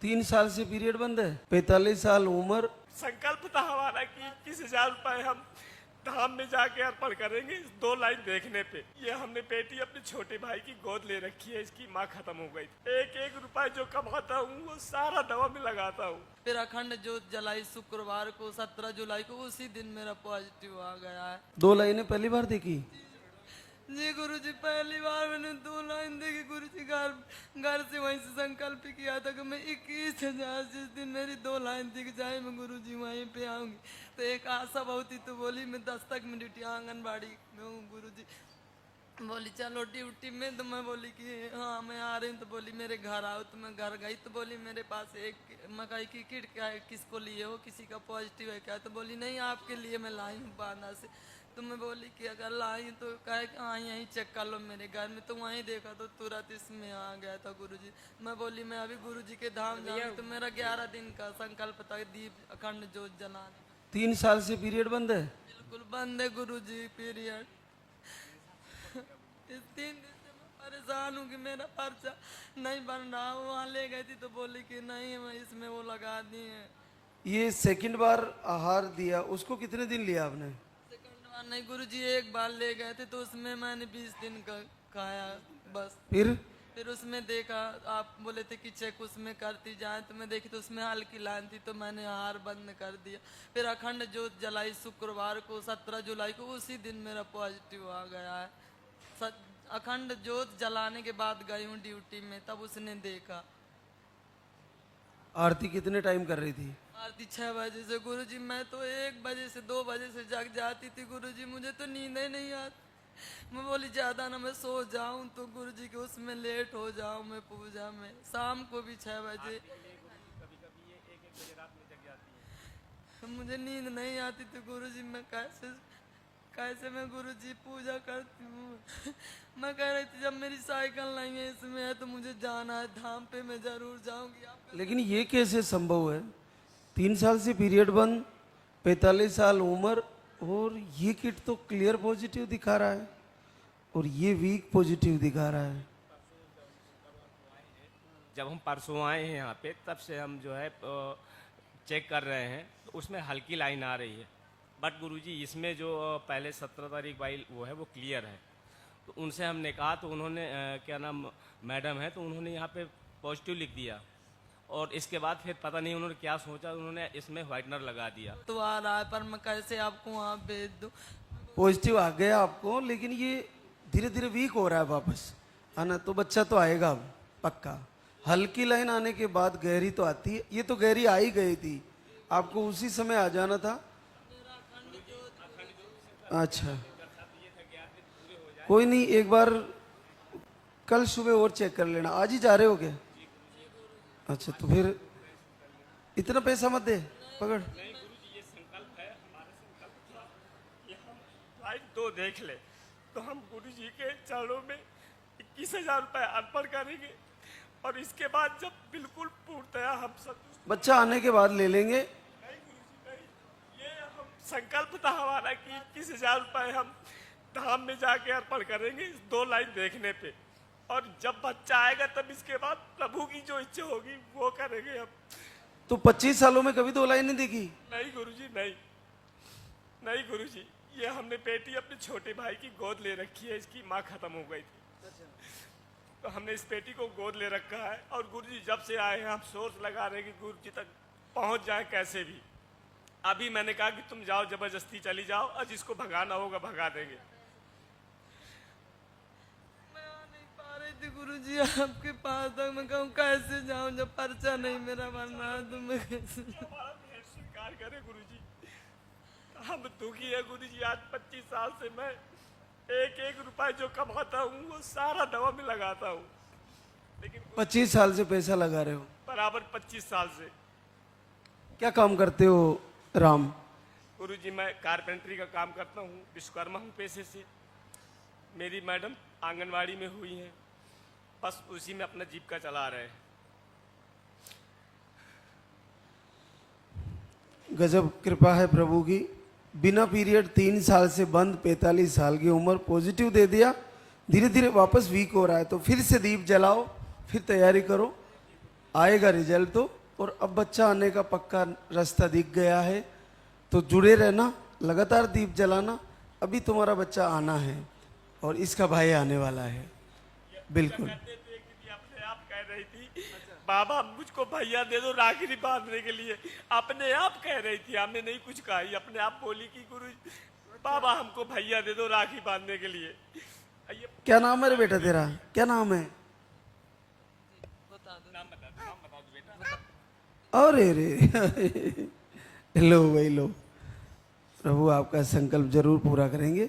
3 साल से पीरियड बंद है, 45 साल उम्र। संकल्प था हमारा कि 21,000 रुपए हम धाम में जाके अर्पण करेंगे इस 2 लाइन देखने पे। ये हमने बेटी अपने छोटे भाई की गोद ले रखी है, इसकी माँ खत्म हो गई। एक एक रुपए जो कमाता हूँ वो सारा दवा में लगाता हूँ। फिर अखंड ज्योत जलाई शुक्रवार को 17 जुलाई को, उसी दिन मेरा पॉजिटिव आ गया है। 2 लाइनें पहली बार देखी? जी गुरुजी, पहली बार मैंने 2 लाइन देखी गुरुजी। घर से वहीं से संकल्प किया था कि मैं 21,000 जिस दिन मेरी 2 लाइन दिख जाए मैं गुरुजी वहीं पे आऊंगी। तो एक आशा बहुत ही, तो बोली मैं 10 तक में ड्यूटी आंगनबाड़ी में हूँ गुरुजी। बोली चलो ड्यूटी में, तो मैं बोली कि हाँ मैं आ रही हूँ। तो बोली मेरे घर आओ। तो मैं घर गई तो बोली मेरे पास एक मकई की किट क्या है, किसको लिए हो, किसी का पॉजिटिव है क्या? तो बोली नहीं आपके लिए मैं लाई हूँ बांदा से। तो मैं बोली कि अगर लाई तो कहे कि हाँ यहीं चेक कर लो मेरे घर में। तो वहीं देखा तो तुरंत इसमें आ गया था गुरुजी। मैं बोली मैं अभी गुरुजी के धाम जाऊँ। तो मेरा 11 दिन का संकल्प था दीप अखंड ज्योत जलाने। 3 साल से पीरियड बंद है? बिल्कुल बंद है गुरुजी पीरियड। इस 3 दिन से मैं परेशान हूँ कि मेरा पर्चा नहीं बन रहा। वहाँ ले गई थी तो बोली कि नहीं मैं इसमें वो लगा दी है। ये सेकंड बार आहार दिया, उसको कितने दिन लिया आपने? सेकंड बार नहीं गुरुजी, एक बार ले गए थे तो उसमें मैंने 20 दिन का खाया बस। फिर उसमें देखा आप बोले थे कि चेक उसमें करती जाए। तो मैं देखी तो उसमें हल्की लाइन थी तो मैंने आहार बंद कर दिया। फिर अखंड ज्योत जलाई शुक्रवार को 17 जुलाई को, उसी दिन मेरा पॉजिटिव आ गया है। अखंड ज्योत जलाने के बाद गई हूँ ड्यूटी में, तब उसने देखा। आरती कितने टाइम कर रही थी? आरती 6 बजे से गुरुजी। मैं तो 1 बजे से 2 बजे से जग जाती थी गुरुजी, मुझे तो नींद ही नहीं आती। मैं बोली ज्यादा ना मैं सो जाऊं तो गुरुजी के उसमें लेट हो जाऊं मैं पूजा में। शाम को भी 6 बजे मुझे नींद नहीं आती थी गुरुजी। मैं कैसे मैं गुरुजी पूजा करती हूँ। मैं कह रही थी जब मेरी साइकिल नहीं है इसमें है तो मुझे जाना है धाम पे, मैं जरूर जाऊंगी। लेकिन ये कैसे संभव है? 3 साल से पीरियड बंद, 45 साल उम्र, और ये किट तो क्लियर पॉजिटिव दिखा रहा है और ये वीक पॉजिटिव दिखा रहा है। जब हम परसों आए हैं यहाँ पे तब से हम जो है चेक कर रहे हैं तो उसमें हल्की लाइन आ रही है। बट गुरुजी इसमें जो पहले 17 तारीख वाली वो है वो क्लियर है। तो उनसे हमने कहा तो उन्होंने क्या नाम मैडम है तो उन्होंने यहाँ पे पॉजिटिव लिख दिया। और इसके बाद फिर पता नहीं उन्होंने क्या सोचा, उन्होंने इसमें व्हाइटनर लगा दिया। तो आ रहा है पर मैं कैसे आपको वहाँ भेज दूँ? पॉजिटिव आ गया आपको, लेकिन ये धीरे धीरे वीक हो रहा है वापस, है ना? तो बच्चा तो आएगा अब पक्का। हल्की लाइन आने के बाद गहरी तो आती है। ये तो गहरी आ ही गई थी, आपको उसी समय आ जाना था। अच्छा कोई नहीं, एक बार कल सुबह और चेक कर लेना। आज ही जा रहे हो क्या? अच्छा तो फिर इतना पैसा मत दे, पकड़। नहीं गुरुजी ये संकल्प है हमारा, संकल्प था कि हम लाइव 2 देख ले तो हम गुरुजी के चरणों में 21,000 रुपए अर्पण करेंगे। और इसके बाद जब बिल्कुल पूर्णतया हम संतुष्ट, बच्चा आने के बाद ले लेंगे। नहीं गुरुजी नहीं, ये हम संकल्प था हमारा कि 21,000 रुपए हम धाम में जाके अर्पण करेंगे इस 2 लाइन देखने पे। और जब बच्चा आएगा तब इसके बाद प्रभु की जो इच्छा होगी वो करेंगे हम। तो 25 सालों में कभी 2 लाइन नहीं देखी? नहीं गुरुजी नहीं, नहीं गुरुजी, ये हमने बेटी अपने छोटे भाई की गोद ले रखी है, इसकी माँ खत्म हो गई थी। तो हमने इस बेटी को गोद ले रखा है। और गुरुजी जब से आए हैं हम सोच लगा रहे हैं कि गुरुजी तक पहुंच जाए कैसे भी। अभी मैंने कहा कि तुम जाओ, जबरदस्ती चली जाओ, और जिसको भगाना होगा भगा देंगे। गुरुजी आपके पास तक मैं कहूँ कैसे जाऊँ जब पर्चा नहीं मेरा बनना है तो मैं कैसे स्वीकार करे गुरुजी। हम दुखी है गुरुजी। आज 25 साल से मैं एक एक रुपए जो कमाता हूँ वो सारा दवा में लगाता हूँ। लेकिन 25 साल से पैसा लगा रहे हो? बराबर 25 साल से। क्या काम करते हो राम? गुरुजी मैं कारपेंटरी का काम करता हूँ, विश्वकर्मा हूँ पेशे से। मेरी मैडम आंगनवाड़ी में हुई हैं, बस उसी में अपना जीविका चला रहे हैं। गजब कृपा है प्रभु की। बिना पीरियड 3 साल से बंद, 45 साल की उम्र, पॉजिटिव दे दिया। धीरे धीरे वापस वीक हो रहा है तो फिर से दीप जलाओ, फिर तैयारी करो। आएगा रिजल्ट तो। और अब बच्चा आने का पक्का रास्ता दिख गया है, तो जुड़े रहना, लगातार दीप जलाना। अभी तुम्हारा बच्चा आना है और इसका भाई आने वाला है। बिल्कुल। अपने आप कह रही थी बाबा मुझको भैया दे दो राखी बांधने के लिए, अपने आप कह रही थी, हमने नहीं कुछ कहा, ये अपने आप बोली कि गुरु बाबा हमको भैया दे दो राखी बांधने के लिए। क्या नाम है रे बेटा तेरा, क्या नाम है? नाम बता दो बेटा। अरे रे लो भाई लो, प्रभु आपका संकल्प जरूर पूरा करेंगे।